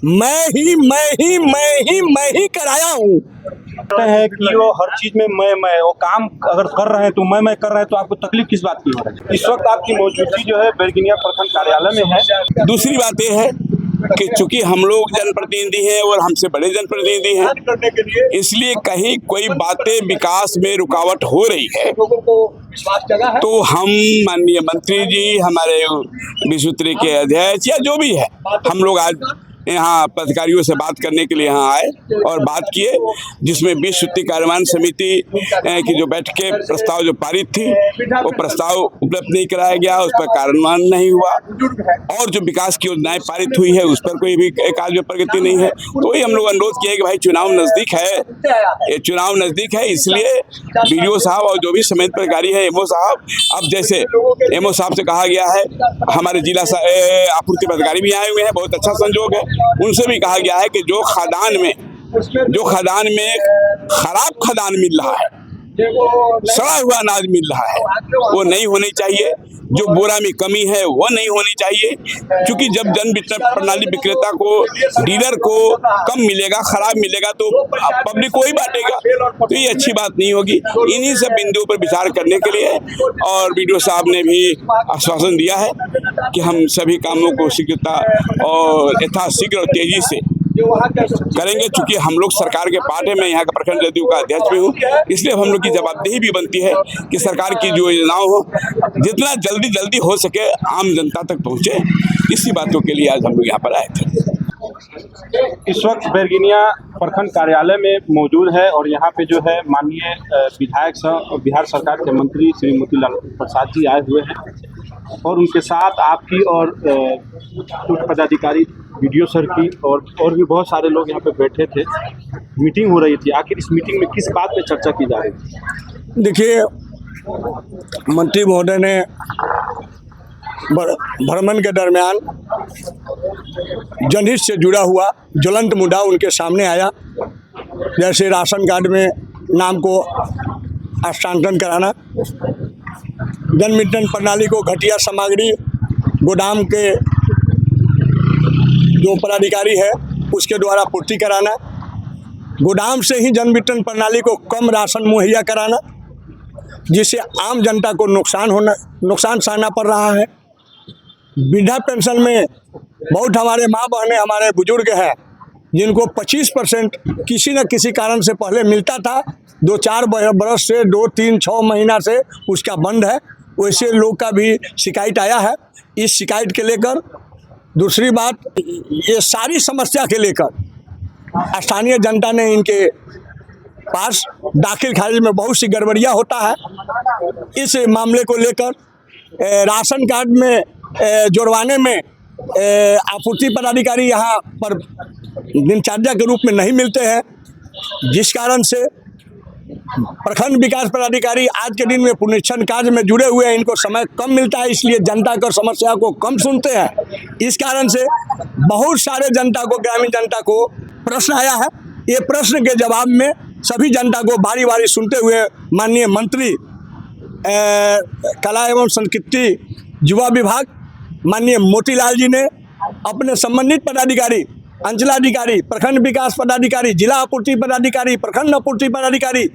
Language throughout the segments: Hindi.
मैं ही कराया हूँ। है कि वो हर चीज में मैं वो काम अगर कर रहे हैं तो मैं कर रहे हैं तो आपको तकलीफ किस बात की हो रही है? इस वक्त आपकी मौजूदगी जो है बैरगनिया प्रखंड कार्यालय में है। दूसरी बात यह है कि चूंकि हम लोग जनप्रतिनिधि हैं और हमसे बड़े जनप्रतिनिधि हैं, इसलिए कहीं कोई बातें विकास में रुकावट हो रही है तो हम माननीय मंत्री जी, हमारे विश्वविद्यालय के अध्यक्ष या जो भी है, हम लोग आज यहाँ पदाधिकारियों से बात करने के लिए यहाँ आए और बात किए, जिसमें विश्व कार्यान्वयन समिति की जो बैठकें प्रस्ताव जो पारित थी वो प्रस्ताव उपलब्ध नहीं कराया गया, उस पर कार्यान्वयन नहीं हुआ और जो विकास की योजनाएं पारित हुई है उस पर कोई भी कार्य प्रगति नहीं है। तो ये हम लोग अनुरोध किए कि भाई चुनाव नजदीक है, ये चुनाव नजदीक है, इसलिए बीडीओ साहब और जो भी समिति पदाधिकारी है, एमओ साहब, अब जैसे एमओ साहब से कहा गया है, हमारे जिला आपूर्ति पदाधिकारी भी आए हुए हैं, बहुत अच्छा संजोग है, उनसे भी कहा गया है कि जो खदान में खराब खदान मिल रहा है, सड़ा हुआ अनाज मिल रहा है, वो नहीं होनी चाहिए, जो बोरा में कमी है वो नहीं होनी चाहिए, क्योंकि जब जन वितरण प्रणाली विक्रेता को, डीलर को कम मिलेगा, खराब मिलेगा तो पब्लिक को ही बांटेगा, तो ये अच्छी बात नहीं होगी। इन्हीं सब बिंदुओं पर विचार करने के लिए और बीडीओ साहब ने भी आश्वासन दिया है कि हम सभी कामों को शीघ्रता और यथाशीघ्र और तेजी से करेंगे। चूंकि हम लोग सरकार के पार्ट है, मैं यहाँ का प्रखंड जदयू का अध्यक्ष भी हूँ, इसलिए हम लोग की जवाबदेही भी बनती है कि सरकार की जो योजनाओं हो जितना जल्दी हो सके आम जनता तक पहुँचे। इसी बातों के लिए आज हम लोग यहाँ पर आए थे। इस वक्त बैरगनिया प्रखंड कार्यालय में मौजूद है और यहाँ पे जो है माननीय विधायक सह और बिहार सरकार के मंत्री श्री मोतीलाल प्रसाद जी आए हुए हैं और उनके साथ आपकी और उच्च पदाधिकारी बीडीओ सर की और भी बहुत सारे लोग यहाँ पे बैठे थे, मीटिंग हो रही थी। आखिर इस मीटिंग में किस बात पे चर्चा की जा रही थी? देखिए, मंत्री महोदय ने भ्रमण के दरमियान जनहित से जुड़ा हुआ ज्वलंत मुद्दा उनके सामने आया, जैसे राशन कार्ड में नाम को हस्तांतरण कराना, जन वितरण प्रणाली को घटिया सामग्री गोदाम के जो पदाधिकारी है उसके द्वारा पूर्ति कराना, गोदाम से ही जन वितरण प्रणाली को कम राशन मुहैया कराना, जिससे आम जनता को नुकसान सहना पड़ रहा है। वृद्धा पेंशन में बहुत हमारे माँ बहनें, हमारे बुजुर्ग हैं जिनको 25% किसी न किसी कारण से पहले मिलता था, 2-4 बरस से 2-3-6 महीना से उसका बंद है, वैसे लोग का भी शिकायत आया है। इस शिकायत के लेकर, दूसरी बात, ये सारी समस्या के लेकर स्थानीय जनता ने इनके पास दाखिल खारिज में बहुत सी गड़बड़ियाँ होता है। इस मामले को लेकर राशन कार्ड में जोड़वाने में आपूर्ति पदाधिकारी यहाँ पर दिनचर्या के रूप में नहीं मिलते हैं, जिस कारण से प्रखंड विकास पदाधिकारी आज के दिन में पुनरीक्षण कार्य में जुड़े हुए हैं, इनको समय कम मिलता है, इसलिए जनता की समस्या को कम सुनते हैं। इस कारण से बहुत सारे जनता को, ग्रामीण जनता को प्रश्न आया है। ये प्रश्न के जवाब में सभी जनता को बारी बारी सुनते हुए माननीय मंत्री कला एवं संस्कृति युवा विभाग माननीय मोतीलाल जी ने अपने संबंधित पदाधिकारी, अंचलाधिकारी, प्रखंड विकास पदाधिकारी, जिला आपूर्ति पदाधिकारी, प्रखंड आपूर्ति पदाधिकारी,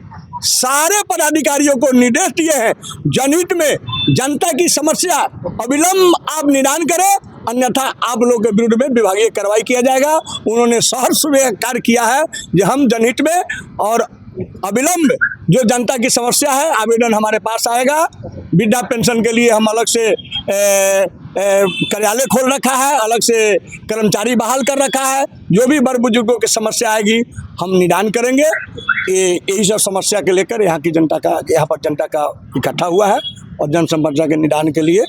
सारे पदाधिकारियों को निर्देश दिए हैं, जनहित में जनता की समस्या अविलंब आप निदान करें, अन्यथा आप लोगों के विरुद्ध में विभागीय कार्रवाई किया जाएगा। उन्होंने सहर्ष स्वीकार किया है कि हम जनहित में और अविलंब जो जनता की समस्या है, आवेदन हमारे पास आएगा। वृद्धा पेंशन के लिए हम अलग से कार्यालय खोल रखा है, अलग से कर्मचारी बहाल कर रखा है, जो भी बड़े बुजुर्गों की समस्या आएगी हम निदान करेंगे। यही सब समस्या के लेकर यहाँ पर जनता का इकट्ठा हुआ है और जन समस्या के निदान के लिए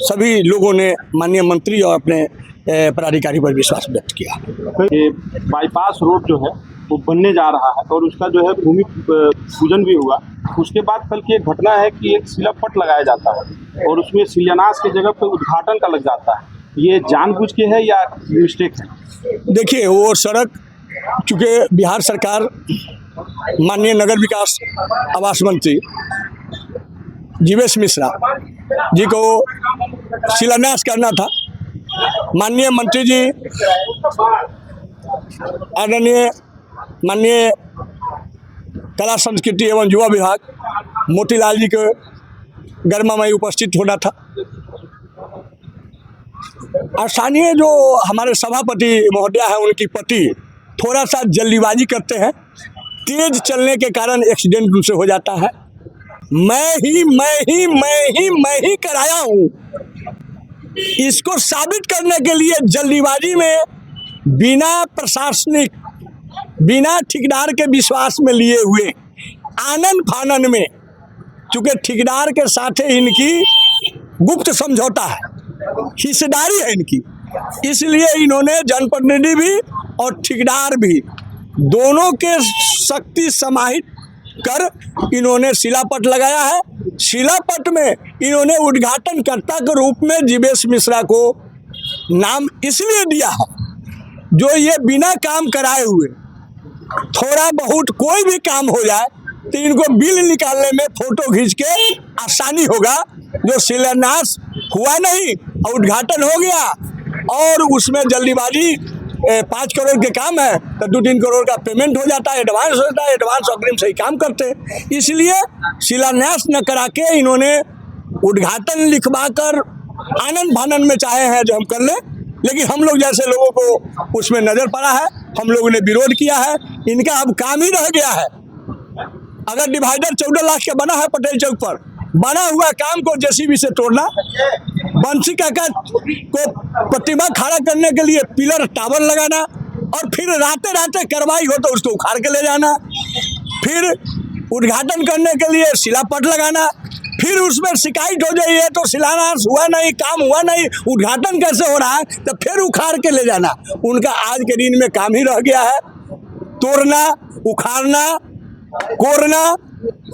सभी लोगों ने माननीय मंत्री और अपने पदाधिकारी पर विश्वास व्यक्त किया। ये बाईपास रोड जो है वो बनने जा रहा है और उसका जो है भूमि पूजन भी हुआ। उसके बाद कल की एक घटना है कि एक शिलापट लगाया जाता है और उसमें शिलान्यास की जगह पे उद्घाटन का लग जाता है। ये जानबूझ के है या मिस्टेक है? देखिए, वो सड़क चूँकि बिहार सरकार माननीय नगर विकास आवास मंत्री जीवेश मिश्रा जी को शिलान्यास करना था। माननीय मंत्री जी आदरणीय माननीय कला संस्कृति एवं युवा विभाग मोतीलाल जी के गरिमामयी उपस्थित होना था। स्थानीय जो हमारे सभापति महोदया है, उनकी पति थोड़ा सा जल्दीबाजी करते हैं, तेज चलने के कारण एक्सीडेंट उनसे हो जाता है। मैं ही कराया हूँ, इसको साबित करने के लिए जल्दीबाजी में बिना प्रशासनिक, बिना ठेकेदार के विश्वास में लिए हुए आनन फानन में, चूंकि ठेकेदार के साथ इनकी गुप्त समझौता है, हिस्सेदारी है इनकी, इसलिए इन्होंने जनप्रतिनिधि भी और ठेकेदार भी दोनों के शक्ति समाहित कर इन्होंने शिलापट लगाया है। शिलापट में इन्होंने उद्घाटनकर्ता के रूप में जीवेश मिश्रा को नाम इसलिए दिया है, जो ये बिना काम कराए हुए थोड़ा बहुत कोई भी काम हो जाए तो इनको बिल निकालने में फोटो खींच के आसानी होगा। जो शिलान्यास हुआ नहीं और उद्घाटन हो गया और उसमें जल्दीबाजी 5 करोड़ के काम है तो 2-3 करोड़ का पेमेंट हो जाता है, एडवांस होता है, एडवांस अग्रिम से ही काम करते हैं। इसलिए शिलान्यास न करा के इन्होंने उद्घाटन लिखवा कर आनंद भानन में चाहे हैं जो हम कर लें, लेकिन हम लोग जैसे लोगों को उसमें नजर पड़ा है, हम लोगों ने विरोध किया है। इनका अब काम ही रह गया है। अगर डिवाइडर 14 लाख का बना है पटेल चौक पर, बना हुआ काम को जेसीबी से तोड़ना, बंसी काका को प्रतिमा खड़ा करने के लिए पिलर टावर लगाना और फिर राते राते कार्रवाई हो तो उसको उखाड़ के ले जाना, फिर उद्घाटन करने के लिए शिलापट लगाना, फिर उसमें शिकायत हो जाइए तो शिलान्यास हुआ नहीं, काम हुआ नहीं, उद्घाटन कैसे हो रहा है, तो फिर उखाड़ के ले जाना। उनका आज के दिन में काम ही रह गया है, तोड़ना, उखाड़ना, कोरना,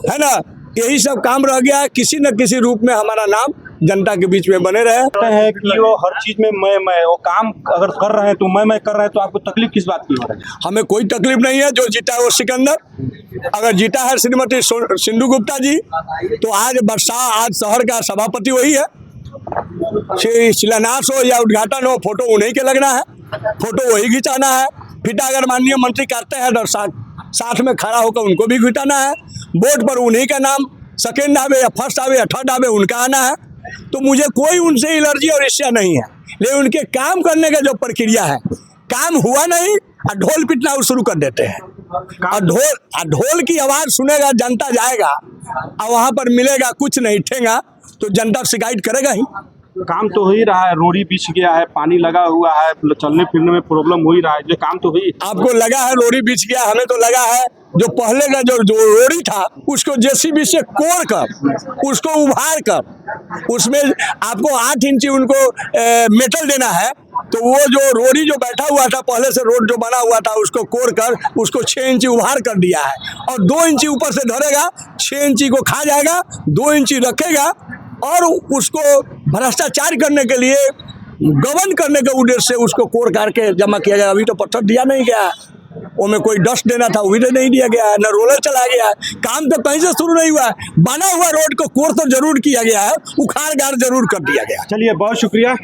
है ना, यही सब काम रह गया है। किसी न किसी रूप में हमारा नाम जनता के बीच में बने रहे है कि वो हर चीज में मैं वो काम अगर कर रहे हैं तो मैं कर रहे हैं, तो आपको तकलीफ किस बात की हो रही है? हमें कोई तकलीफ नहीं है। जो जीता है वो सिकंदर, अगर जीता है श्रीमती सिंधु गुप्ता जी, तो आज शहर का सभापति वही है। शिलान्यास हो या उद्घाटन हो, फोटो उन्हीं के लगना है, फोटो वही खिंचाना है। फिटा अगर माननीय मंत्री करते हैं तो साथ में खड़ा होकर उनको भी खिंचाना है। बोर्ड पर उन्हीं का नाम सेकेंड आवे या फर्स्ट आवे या थर्ड आवे, उनका आना है। तो मुझे कोई उनसे एलर्जी और ईर्ष्या नहीं है, लेकिन उनके काम करने का जो प्रक्रिया है, काम हुआ नहीं और ढोल पिटना शुरू कर देते हैं। और ढोल की आवाज सुनेगा जनता, जाएगा और वहां पर मिलेगा कुछ नहीं, ठेंगा तो जनता शिकायत करेगा ही। काम तो हो ही रहा है, रोड़ी बिछ गया है, पानी लगा हुआ है, चलने फिरने में प्रॉब्लम हो ही रहा है, जो काम तो हुई। आपको लगा है रोड़ी बिछ गया, हमें तो लगा है जो पहले का जो रोड़ी था उसको जेसीबी से कोड़ कर, उसको उभार कर, उसमें आपको 8 इंची उनको मेटल देना है। तो वो जो रोड़ी जो बैठा हुआ था पहले से, रोड जो बना हुआ था, उसको कोड़ कर उसको 6 इंची उभार कर दिया है और 2 इंची ऊपर से धरेगा, 6 इंची को खा जाएगा, 2 इंची रखेगा और उसको भ्रष्टाचार करने के लिए, गबन करने के उद्देश्य से उसको कोड़ करके जमा किया गया। अभी तो पत्थर दिया नहीं गया, वो में कोई डस्ट देना था, वो भी नहीं दिया गया है, न रोलर चला गया है। काम तो कहीं से शुरू नहीं हुआ है, बना हुआ रोड को कोड़ तो जरूर किया गया है, उखाड़ गाड़ जरूर कर दिया गया। चलिए, बहुत शुक्रिया।